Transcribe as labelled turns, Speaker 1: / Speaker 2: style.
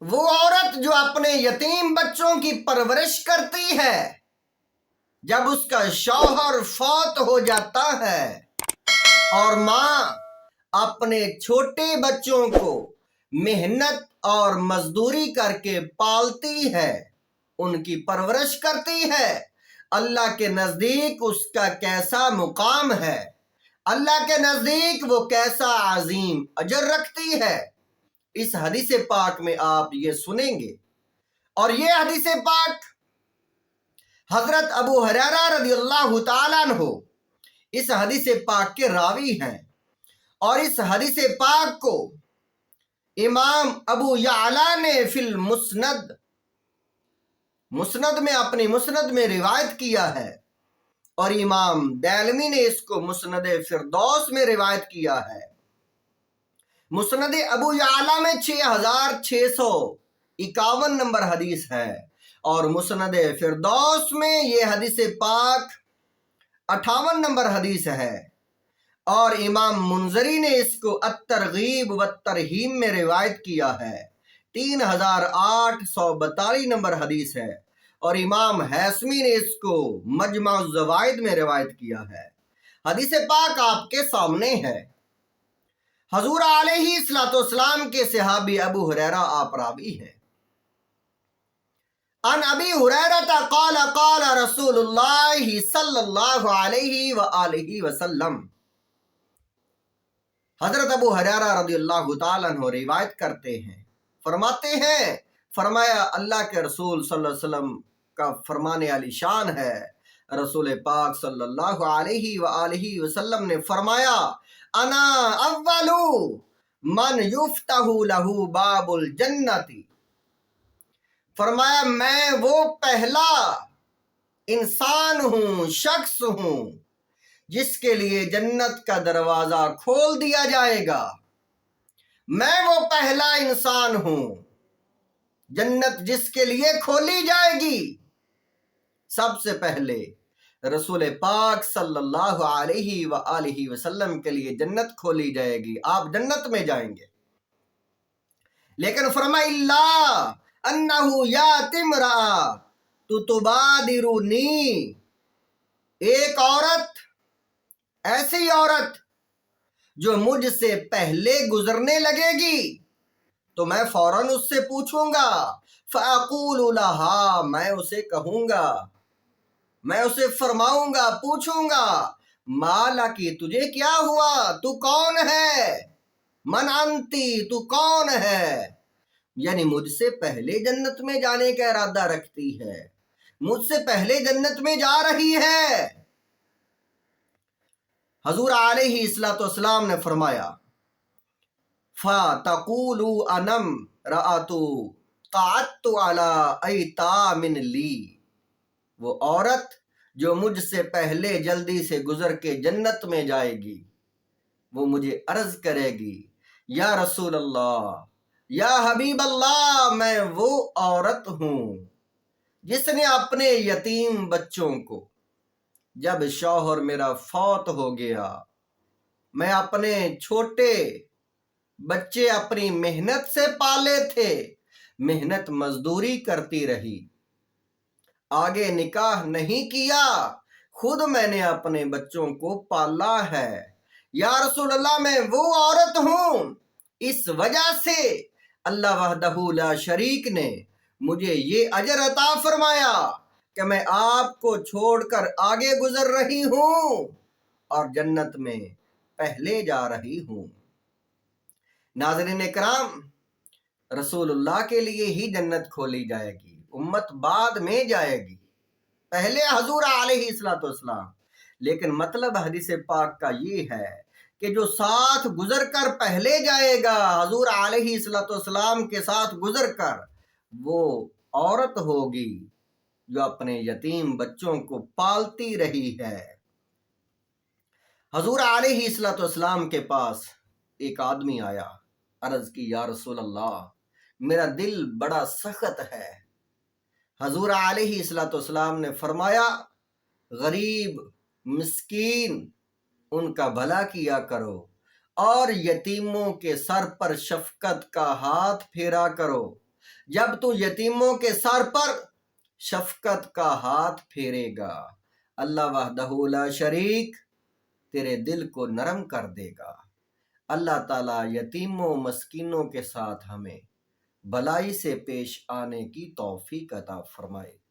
Speaker 1: وہ عورت جو اپنے یتیم بچوں کی پرورش کرتی ہے، جب اس کا شوہر فوت ہو جاتا ہے اور ماں اپنے چھوٹے بچوں کو محنت اور مزدوری کر کے پالتی ہے، ان کی پرورش کرتی ہے، اللہ کے نزدیک اس کا کیسا مقام ہے، اللہ کے نزدیک وہ کیسا عظیم اجر رکھتی ہے۔ اس حدیث پاک میں آپ یہ سنیں گے، اور یہ حدیث پاک حضرت ابو ہریرہ رضی اللہ تعالیٰ عنہ اس حدیث پاک کے راوی ہیں، اور اس حدیث پاک کو امام ابو یعلا نے فی المسند میں اپنی مسند میں روایت کیا ہے، اور امام دیلمی نے اس کو مسند فردوس میں روایت کیا ہے۔ مسند ابو یعلا میں 6651 نمبر حدیث ہے، اور مسند فردوس میں یہ حدیث پاک 58 نمبر حدیث ہے، اور امام منذری نے اس کو الترغیب والترہیب میں روایت کیا ہے، 3842 نمبر حدیث ہے، اور امام حیثمی نے اس کو مجمع الزوائد میں روایت کیا ہے۔ حدیث پاک آپ کے سامنے ہے۔ حضور علیہ السلام کے صحابی ابو ہریرہ آپ راوی ہیں۔ ان ابی ہریرہ قال قال رسول اللہ صلی اللہ علیہ وآلہ وسلم، حضرت ابو ہریرہ رضی اللہ تعالیٰ عنہ روایت کرتے ہیں، فرماتے ہیں، فرمایا اللہ کے رسول صلی اللہ علیہ وسلم کا فرمان علی شان ہے، رسول پاک صلی اللہ علیہ وآلہ وسلم نے فرمایا، انا اول من یفتح لہ باب الجنت، فرمایا میں وہ پہلا انسان ہوں، شخص ہوں جس کے لیے جنت کا دروازہ کھول دیا جائے گا۔ میں وہ پہلا انسان ہوں، جنت جس کے لیے کھولی جائے گی، سب سے پہلے رسول پاک صلی اللہ علیہ وآلہ وسلم کے لیے جنت کھولی جائے گی، آپ جنت میں جائیں گے۔ لیکن فرمایا اللہ انہ یاتی امرأۃ تبادرنی، ایک عورت، ایسی عورت جو مجھ سے پہلے گزرنے لگے گی تو میں فوراً اس سے پوچھوں گا، فَأَقُولُ لَهَا، میں اسے کہوں گا، میں اسے فرماؤں گا، پوچھوں گا، مالا کی تجھے کیا ہوا، تو کون ہے، من انتی، تو کون ہے، یعنی مجھ سے پہلے جنت میں جانے کا ارادہ رکھتی ہے، مجھ سے پہلے جنت میں جا رہی ہے۔ حضور علیہ السلام نے فرمایا، فَتَقُولُ أَنَمْ رَأَتُ قَعَدْتُ عَلَىٰ أَيْتَامٍ لِّي، وہ عورت جو مجھ سے پہلے جلدی سے گزر کے جنت میں جائے گی، وہ مجھے عرض کرے گی، یا رسول اللہ، یا حبیب اللہ، میں وہ عورت ہوں جس نے اپنے یتیم بچوں کو، جب شوہر میرا فوت ہو گیا، میں اپنے چھوٹے بچے اپنی محنت سے پالے تھے، محنت مزدوری کرتی رہی، آگے نکاح نہیں کیا، خود میں نے اپنے بچوں کو پالا ہے، یا رسول اللہ میں وہ عورت ہوں، اس وجہ سے اللہ وحدہ لا شریک نے مجھے یہ اجر عطا فرمایا کہ میں آپ کو چھوڑ کر آگے گزر رہی ہوں اور جنت میں پہلے جا رہی ہوں۔ ناظرین کرام، رسول اللہ کے لیے ہی جنت کھولی جائے گی، امت بعد میں جائے گی، پہلے حضور علیہ السلام۔ لیکن مطلب حدیث پاک کا یہ ہے کہ جو ساتھ گزر کر پہلے جائے گا، حضور علیہ السلام کے ساتھ گزر کر، وہ عورت ہوگی جو اپنے یتیم بچوں کو پالتی رہی ہے۔ حضور علیہ السلام کے پاس ایک آدمی آیا، عرض کی، یا رسول اللہ، میرا دل بڑا سخت ہے۔ حضور علیہ السلام نے فرمایا، غریب، مسکین، ان کا بھلا کیا کرو، اور یتیموں کے سر پر شفقت کا ہاتھ پھیرا کرو، جب تو یتیموں کے سر پر شفقت کا ہاتھ پھیرے گا، اللہ وحدہ لا شریک تیرے دل کو نرم کر دے گا۔ اللہ تعالیٰ یتیموں مسکینوں کے ساتھ ہمیں بھلائی سے پیش آنے کی توفیق عطا فرمائے۔